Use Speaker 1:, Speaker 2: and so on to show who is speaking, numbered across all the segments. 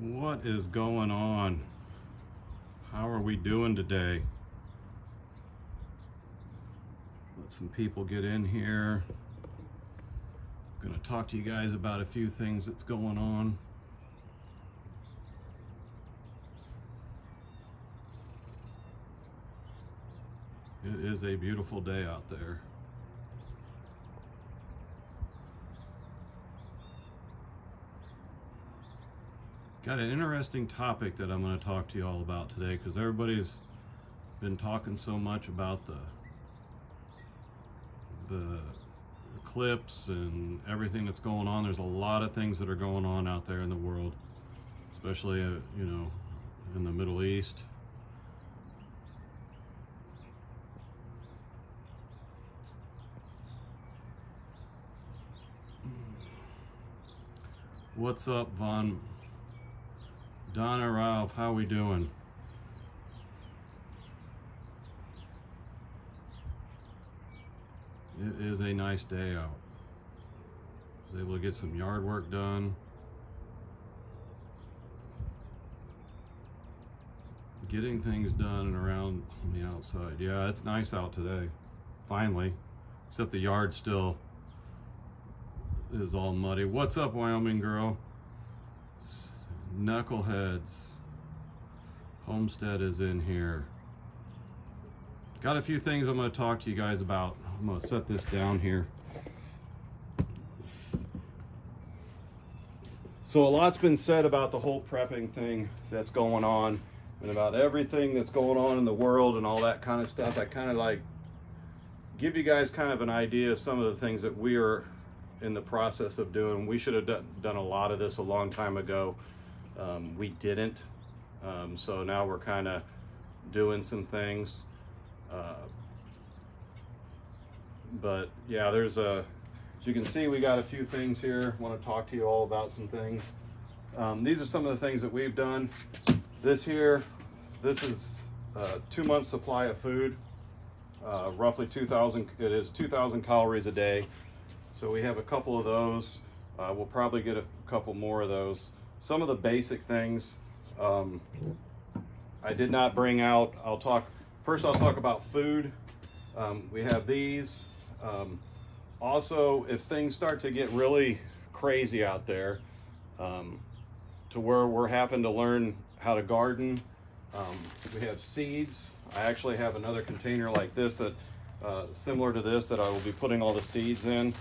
Speaker 1: What is going on? How are we doing today? Let some people get in here. I'm gonna talk to you guys about a few things that's going on. It is a beautiful day out there. Got an interesting topic that I'm going to talk to you all about today because everybody's been talking so much about the eclipse and everything that's going on. There's a lot of things that are going on out there in the world, especially in the Middle East. What's up, Von? Donna, Ralph, how we doing? It is a nice day out. I was able to get some yard work done. Getting things done and around on the outside. Yeah, it's nice out today, finally. Except the yard still is all muddy. What's up, Wyoming girl? Knuckleheads. Homestead is in here. Got a few things I'm going to talk to you guys about. I'm going to set this down here. So a lot's been said about the whole prepping thing that's going on and about everything that's going on in the world and all that kind of stuff. I kind of like give you guys kind of an idea of some of the things that we are in the process of doing. We should have done a lot of this a long time ago. We didn't, so now we're kind of doing some things, but yeah, as you can see, we got a few things here. I want to talk to you all about some things. These are some of the things that we've done. This is 2 months supply of food, roughly 2,000. It is 2,000 calories a day, so we have a couple of those. We'll probably get a couple more of those. Some of the basic things I did not bring out. I'll talk about food. We have these. Also, if things start to get really crazy out there, to where we're having to learn how to garden, we have seeds. I actually have another container like this that similar to this that I will be putting all the seeds in.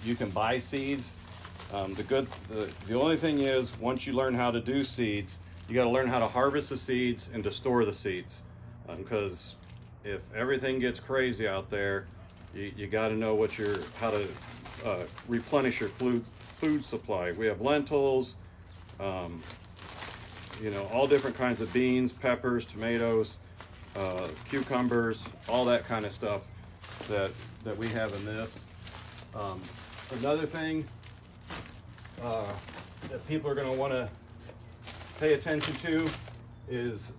Speaker 1: You can buy seeds. The only thing is, once you learn how to do seeds, you got to learn how to harvest the seeds and to store the seeds, because if everything gets crazy out there, you got to know how to replenish your food supply. We have lentils, all different kinds of beans, peppers, tomatoes, cucumbers, all that kind of stuff that we have in this. Another thing that people are going to want to pay attention to is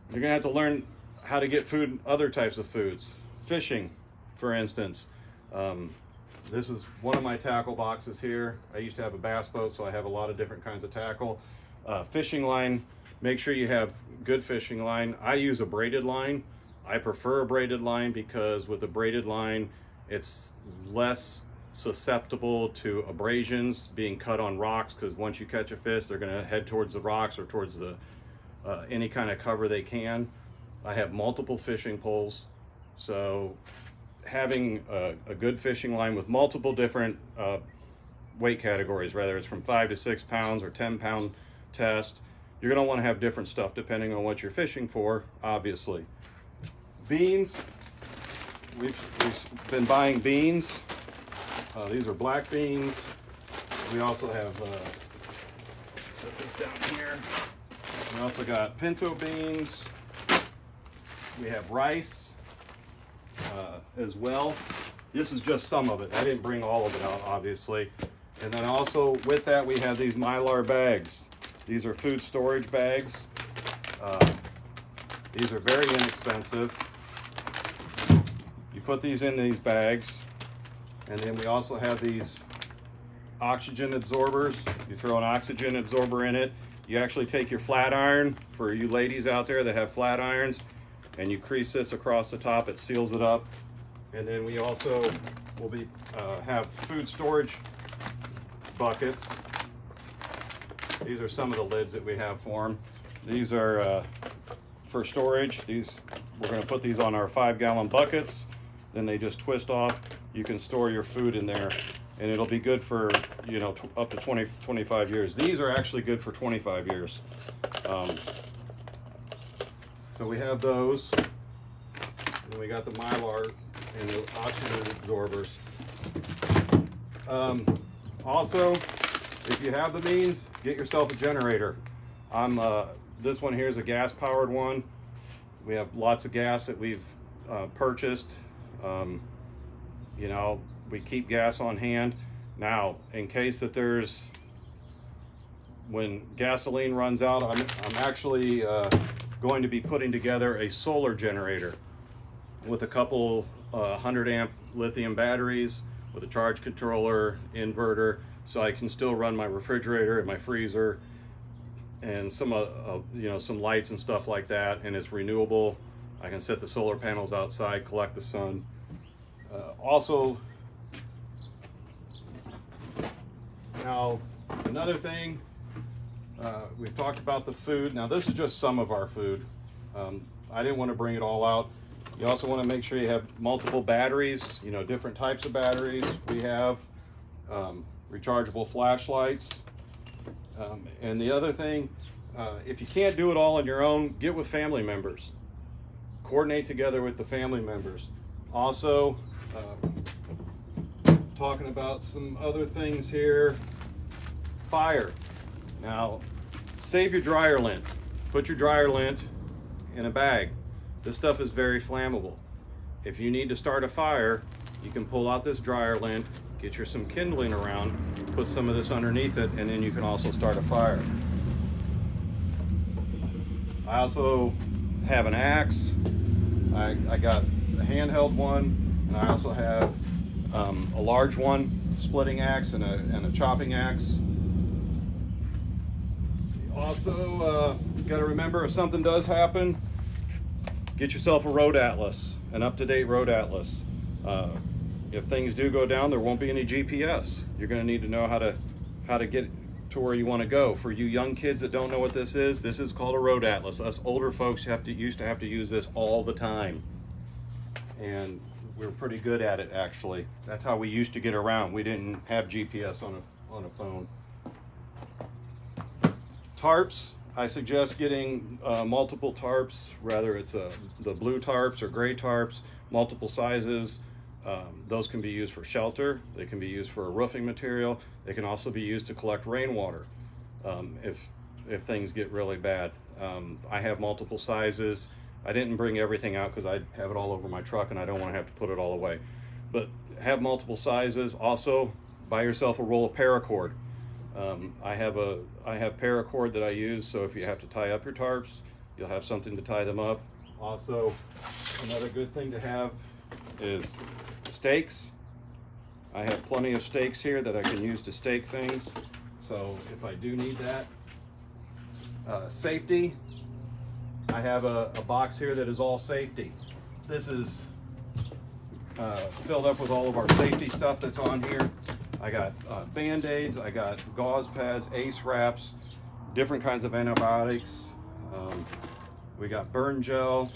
Speaker 1: you're going to have to learn how to get food, other types of foods. Fishing, for instance. This is one of my tackle boxes here. I used to have a bass boat, so I have a lot of different kinds of tackle. Fishing line, make sure you have good fishing line. I use a braided line. I prefer a braided line because with a braided line, it's less susceptible to abrasions being cut on rocks, because once you catch a fish, they're going to head towards the rocks or towards the any kind of cover they can. I have multiple fishing poles, so having a good fishing line with multiple different weight categories, whether it's from 5 to 6 pounds or 10-pound test, you're going to want to have different stuff depending on what you're fishing for, obviously. Beans, we've been buying beans. These are black beans. We also have, set this down here. We also got pinto beans. We have rice as well. This is just some of it. I didn't bring all of it out, obviously. And then also with that, we have these Mylar bags. These are food storage bags. These are very inexpensive. You put these in these bags. And then we also have these oxygen absorbers. You throw an oxygen absorber in it. You actually take your flat iron, for you ladies out there that have flat irons, and you crease this across the top. It seals it up. And then we also will be have food storage buckets. These are some of the lids that we have for them. These are for storage. These, we're going to put these on our 5-gallon buckets. Then they just twist off. You can store your food in there, and it'll be good for, you know, up to 25 years. These are actually good for 25 years. So we have those. And we got the Mylar and the oxygen absorbers. Also, if you have the means, get yourself a generator. This one here is a gas-powered one. We have lots of gas that we've purchased. You know, we keep gas on hand. Now, in case that when gasoline runs out, I'm actually going to be putting together a solar generator with a couple 100-amp lithium batteries, with a charge controller, inverter, so I can still run my refrigerator and my freezer and some you know, some lights and stuff like that. And it's renewable. I can set the solar panels outside, collect the sun. Also, now another thing, we've talked about the food. Now this is just some of our food. I didn't want to bring it all out. You also want to make sure you have multiple batteries, you know, different types of batteries. We have rechargeable flashlights. And the other thing, if you can't do it all on your own, get with family members. Coordinate together with the family members. Also, talking about some other things here. Fire. Now, save your dryer lint. Put your dryer lint in a bag. This stuff is very flammable. If you need to start a fire, you can pull out this dryer lint, get you some kindling around, put some of this underneath it, and then you can also start a fire. I also have an axe. I got a handheld one, and I also have a large one, splitting axe, and a chopping axe. Let's see. Also, you got to remember, if something does happen, get yourself a road atlas, an up-to-date road atlas. If things do go down, there won't be any GPS. You're going to need to know how to get to where you want to go. For you young kids that don't know what this is called a road atlas. Us older folks used to have to use this all the time, and we're pretty good at it, actually. That's how we used to get around. We didn't have GPS on a phone. Tarps. I suggest getting multiple tarps, whether it's the blue tarps or gray tarps, multiple sizes. Those can be used for shelter. They can be used for a roofing material. They can also be used to collect rainwater if things get really bad. I have multiple sizes. I didn't bring everything out because I have it all over my truck and I don't want to have to put it all away. But have multiple sizes. Also, buy yourself a roll of paracord. I have paracord that I use, so if you have to tie up your tarps, you'll have something to tie them up. Also, another good thing to have is stakes. I have plenty of stakes here that I can use to stake things, so if I do need that. Safety. I have a box here that is all safety. This is filled up with all of our safety stuff that's on here. I got Band-Aids, I got gauze pads, ace wraps, different kinds of antibiotics. We got burn gel. Let's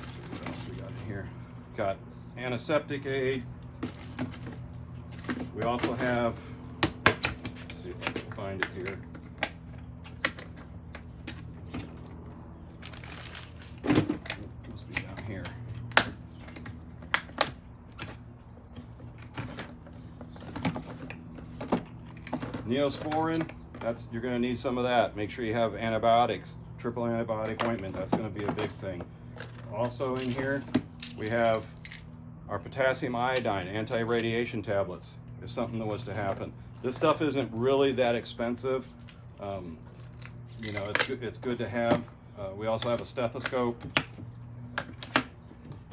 Speaker 1: see what else we got in here. Got antiseptic aid. We also have, let's see if I can find it here. Must be down here. Neosporin, you're going to need some of that. Make sure you have antibiotics, triple antibiotic ointment. That's going to be a big thing. Also in here, we have our potassium iodine anti-radiation tablets if something was to happen. This stuff isn't really that expensive. You know, it's good to have. We also have a stethoscope.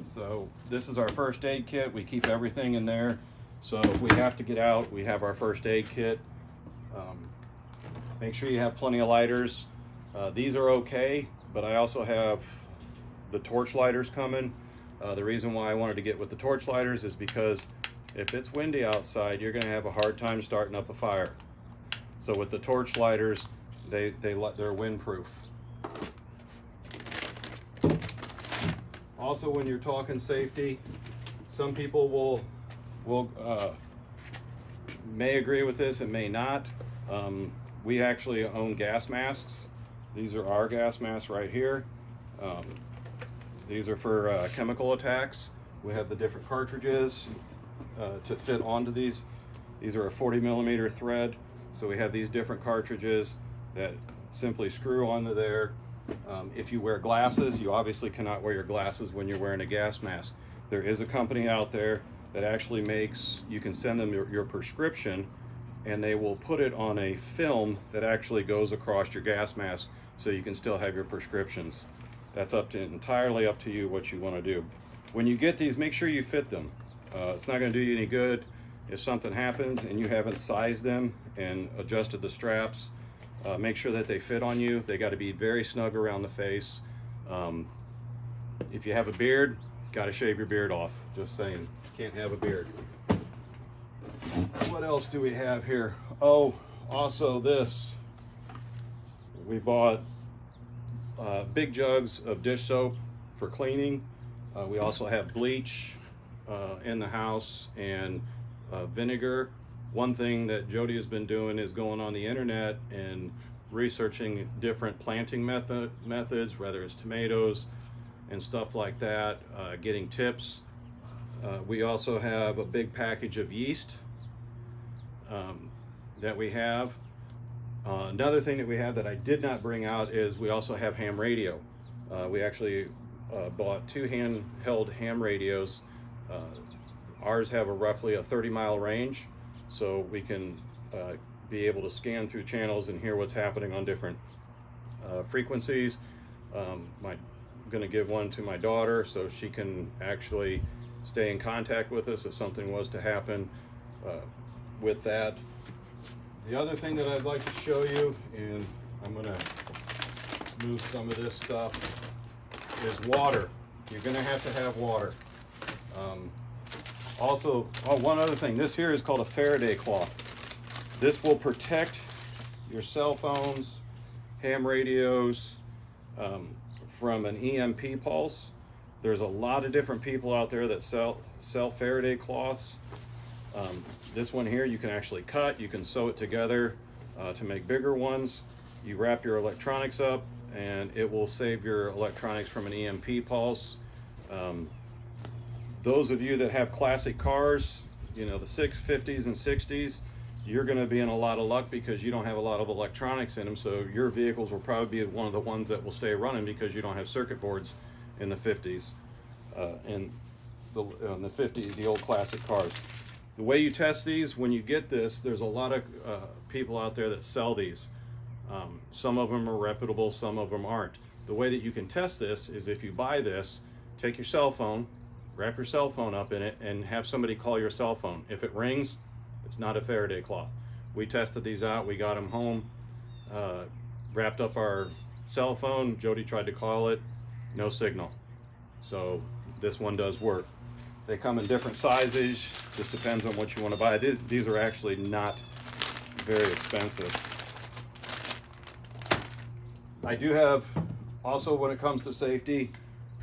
Speaker 1: So this is our first aid kit. We keep everything in there. So if we have to get out, we have our first aid kit. Make sure you have plenty of lighters. These are okay, but I also have the torch lighters coming. The reason why I wanted to get with the torch lighters is because if it's windy outside, you're going to have a hard time starting up a fire. So with the torch lighters, they're windproof. Also, when you're talking safety, some people may agree with this and may not. We actually own gas masks. These are our gas masks right here. These are for chemical attacks. We have the different cartridges to fit onto these. These are a 40mm thread. So we have these different cartridges that simply screw onto there. If you wear glasses, you obviously cannot wear your glasses when you're wearing a gas mask. There is a company out there that actually makes, you can send them your prescription and they will put it on a film that actually goes across your gas mask so you can still have your prescriptions. That's entirely up to you what you want to do. When you get these, make sure you fit them. It's not going to do you any good if something happens and you haven't sized them and adjusted the straps. Make sure that they fit on you. They got to be very snug around the face. If you have a beard, got to shave your beard off. Just saying, can't have a beard. What else do we have here? Oh, also this. We bought big jugs of dish soap for cleaning. We also have bleach in the house and vinegar. One thing that Jody has been doing is going on the internet and researching different planting methods, whether it's tomatoes and stuff like that, getting tips. We also have a big package of yeast that we have. Another thing that we have that I did not bring out is we also have ham radio. We actually bought 2 handheld ham radios. Ours have roughly a 30-mile range, so we can be able to scan through channels and hear what's happening on different frequencies. I'm going to give one to my daughter so she can actually stay in contact with us if something was to happen with that. The other thing that I'd like to show you, and I'm going to move some of this stuff, is water. You're going to have water. Also, one other thing, this here is called a Faraday cloth. This will protect your cell phones, ham radios from an EMP pulse. There's a lot of different people out there that sell Faraday cloths. This one here you can actually cut, you can sew it together to make bigger ones. You wrap your electronics up and it will save your electronics from an EMP pulse. Those of you that have classic cars, you know, the 50s and 60s, you're going to be in a lot of luck because you don't have a lot of electronics in them, so your vehicles will probably be one of the ones that will stay running because you don't have circuit boards in the 50s. In the 50s, the old classic cars. The way you test these, when you get this, there's a lot of people out there that sell these. Some of them are reputable, some of them aren't. The way that you can test this is if you buy this, take your cell phone, wrap your cell phone up in it, and have somebody call your cell phone. If it rings, it's not a Faraday cloth. We tested these out, we got them home, wrapped up our cell phone. Jody tried to call it, no signal. So this one does work. They come in different sizes, just depends on what you want to buy. These are actually not very expensive. I do have, also when it comes to safety,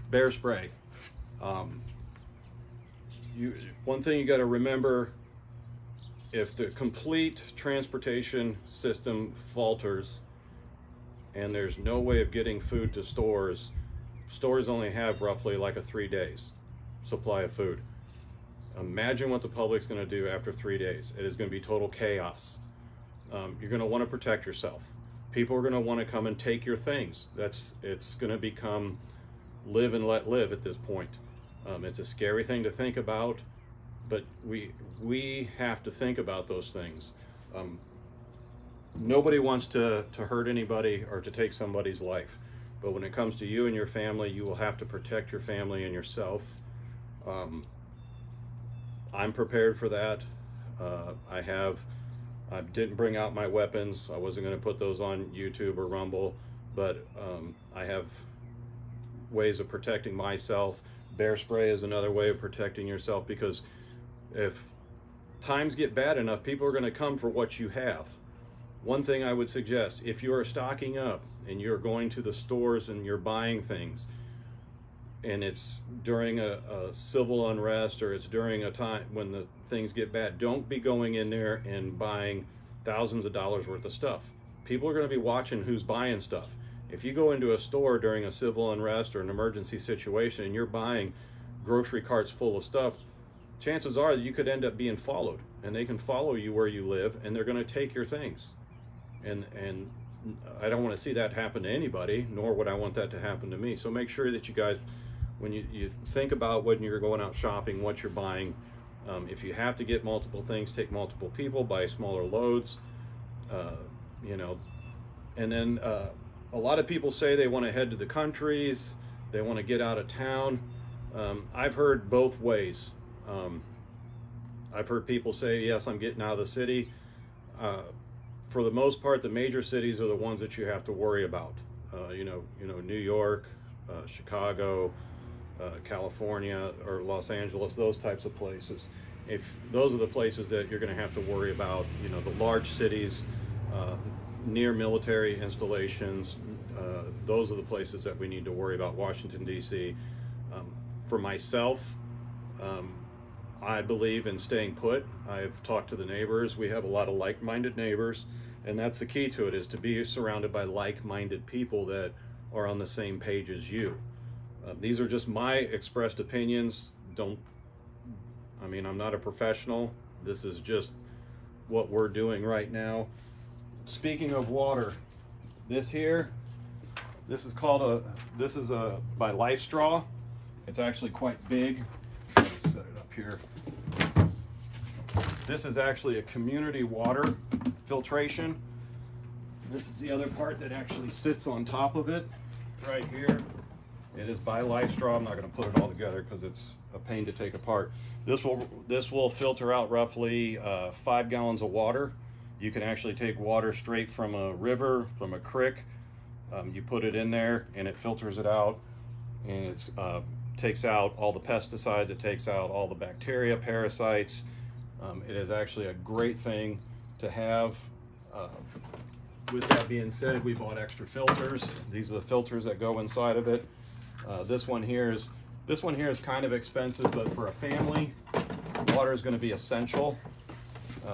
Speaker 1: bear spray. One thing you got to remember, if the complete transportation system falters and there's no way of getting food to stores only have roughly like a 3 days supply of food. Imagine what the public's going to do after 3 days. It is going to be total chaos. You're going to want to protect yourself. People are going to want to come and take your things. It's going to become live and let live at this point. It's a scary thing to think about, but we have to think about those things. Nobody wants to hurt anybody or to take somebody's life, but when it comes to you and your family, you will have to protect your family and yourself. I'm prepared for that. I didn't bring out my weapons. I wasn't going to put those on YouTube or Rumble, but I have ways of protecting myself. Bear spray is another way of protecting yourself, because if times get bad enough, people are going to come for what you have. One thing I would suggest, if you are stocking up and you're going to the stores and you're buying things, and it's during a civil unrest, or it's during a time when the things get bad, don't be going in there and buying thousands of dollars worth of stuff. People are going to be watching who's buying stuff. If you go into a store during a civil unrest or an emergency situation and you're buying grocery carts full of stuff, chances are that you could end up being followed, and they can follow you where you live, and they're going to take your things. And I don't want to see that happen to anybody, nor would I want that to happen to me. So make sure that you guys, when you think about when you're going out shopping, what you're buying, if you have to get multiple things, take multiple people, buy smaller loads, you know. And then a lot of people say they want to head to the countries, they want to get out of town. I've heard both ways. I've heard people say, yes, I'm getting out of the city. For the most part, the major cities are the ones that you have to worry about. You know, New York, Chicago, California, or Los Angeles, those types of places. If those are the places that you're going to have to worry about, you know, the large cities, near military installations, those are the places that we need to worry about. Washington, D.C. For myself, I believe in staying put. I've talked to the neighbors. We have a lot of like-minded neighbors, and that's the key to it, is to be surrounded by like-minded people that are on the same page as you. These are just my expressed opinions. I'm not a professional. This is just what we're doing right now. Speaking of water, this is by Life Straw. It's actually quite big. Let me set it up here. This is actually a community water filtration. This is the other part that actually sits on top of it right here. It is by Life Straw. I'm not going to put it all together because it's a pain to take apart. This will filter out roughly 5 gallons of water. You can actually take water straight from a river, from a creek. You put it in there and it filters it out, and it takes out all the pesticides. It takes out all the bacteria, parasites. It is actually a great thing to have. With that being said, we bought extra filters. These are the filters that go inside of it. This one here is kind of expensive, but for a family, water is going to be essential.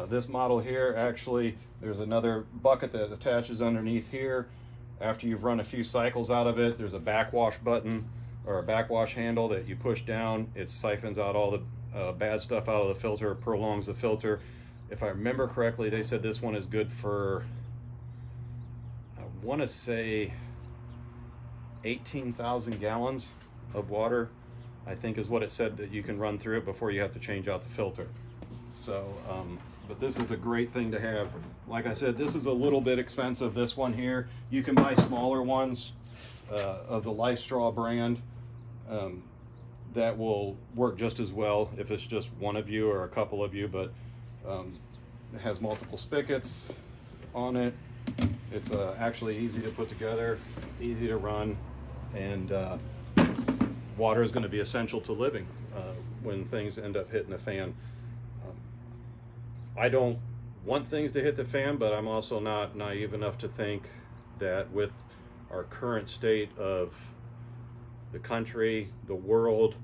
Speaker 1: This model here, actually, there's another bucket that attaches underneath here. After you've run a few cycles out of it, there's a backwash button or a backwash handle that you push down. It siphons out all the bad stuff out of the filter, prolongs the filter. If I remember correctly, they said this one is good for, I want to say 18,000 gallons of water, I think is what it said that you can run through it before you have to change out the filter. So, but this is a great thing to have. Like I said, this is a little bit expensive, this one here. You can buy smaller ones of the Life Straw brand that will work just as well if it's just one of you or a couple of you, but it has multiple spigots on it. It's actually easy to put together, easy to run, and water is going to be essential to living when things end up hitting the fan. I don't want things to hit the fan, but I'm also not naive enough to think that with our current state of the country, the world,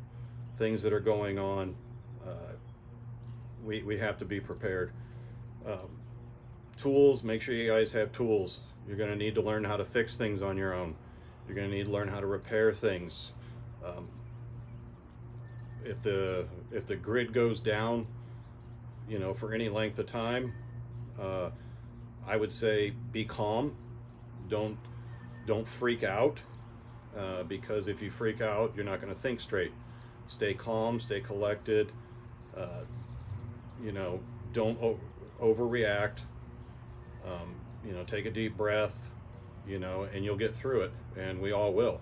Speaker 1: things that are going on, we have to be prepared. Tools, make sure you guys have tools. You're going to need to learn how to fix things on your own. You're going to need to learn how to repair things. If the grid goes down, you know, for any length of time, I would say be calm. Don't freak out, because if you freak out, you're not going to think straight. Stay calm, stay collected. You know, don't overreact. You know, take a deep breath, you know, and you'll get through it, and we all will.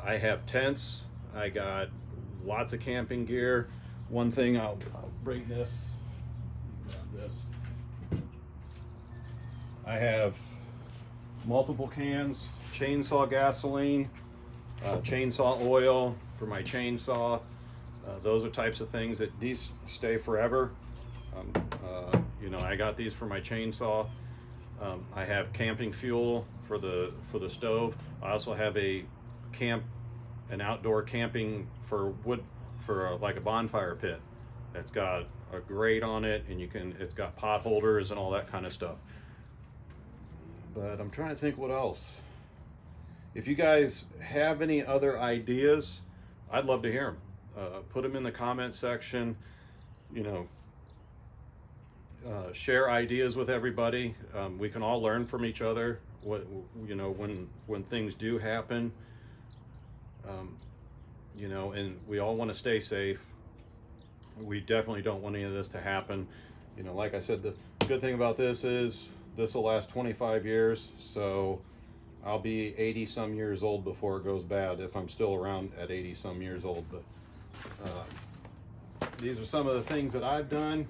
Speaker 1: I have tents. I got lots of camping gear. one thing, I'll bring this, grab this. I have multiple cans, chainsaw gasoline, chainsaw oil for my chainsaw. Those are types of things that these stay forever. You know, I got these for my chainsaw. I have camping fuel for the stove. I also have an outdoor camping for wood, for like a bonfire pit. It's got a grate on it, and it's got pot holders and all that kind of stuff. But I'm trying to think what else. If you guys have any other ideas, I'd love to hear them. Put them in the comment section. You know, share ideas with everybody. We can all learn from each other. You know, when things do happen. You know, and we all want to stay safe. We definitely don't want any of this to happen. You know, like I said, the good thing about this is this will last 25 years, so I'll be 80 some years old before it goes bad, if I'm still around at 80 some years old. But these are some of the things that I've done.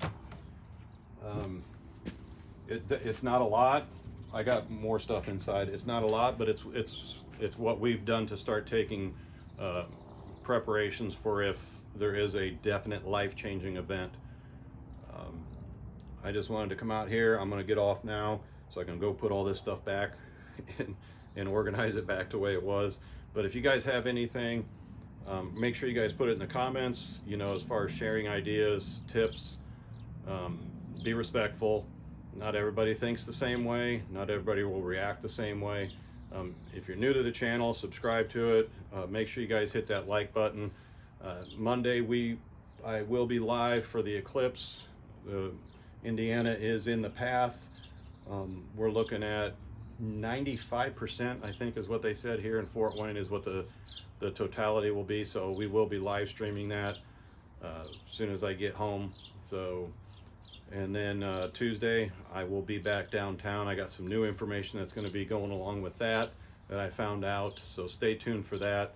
Speaker 1: It's not a lot. I got more stuff inside. It's not a lot, but it's what we've done to start taking preparations for if there is a definite life-changing event. I just wanted to come out here. I'm going to get off now so I can go put all this stuff back and organize it back to the way it was. But if you guys have anything, make sure you guys put it in the comments, you know, as far as sharing ideas, tips. Be respectful. Not everybody thinks the same way. Not everybody will react the same way. If you're new to the channel, subscribe to it. Make sure you guys hit that like button. Monday I will be live for the eclipse. Indiana is in the path. We're looking at 95%, I think is what they said here in Fort Wayne, is what the totality will be. So we will be live streaming that as soon as I get home. So, and then Tuesday I will be back downtown. I got some new information that's going to be going along with that I found out. So stay tuned for that.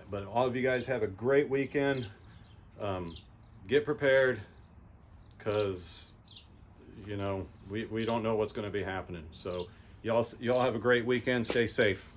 Speaker 1: But all of you guys have a great weekend. Get prepared, because you know we don't know what's going to be happening. So y'all have a great weekend. Stay safe.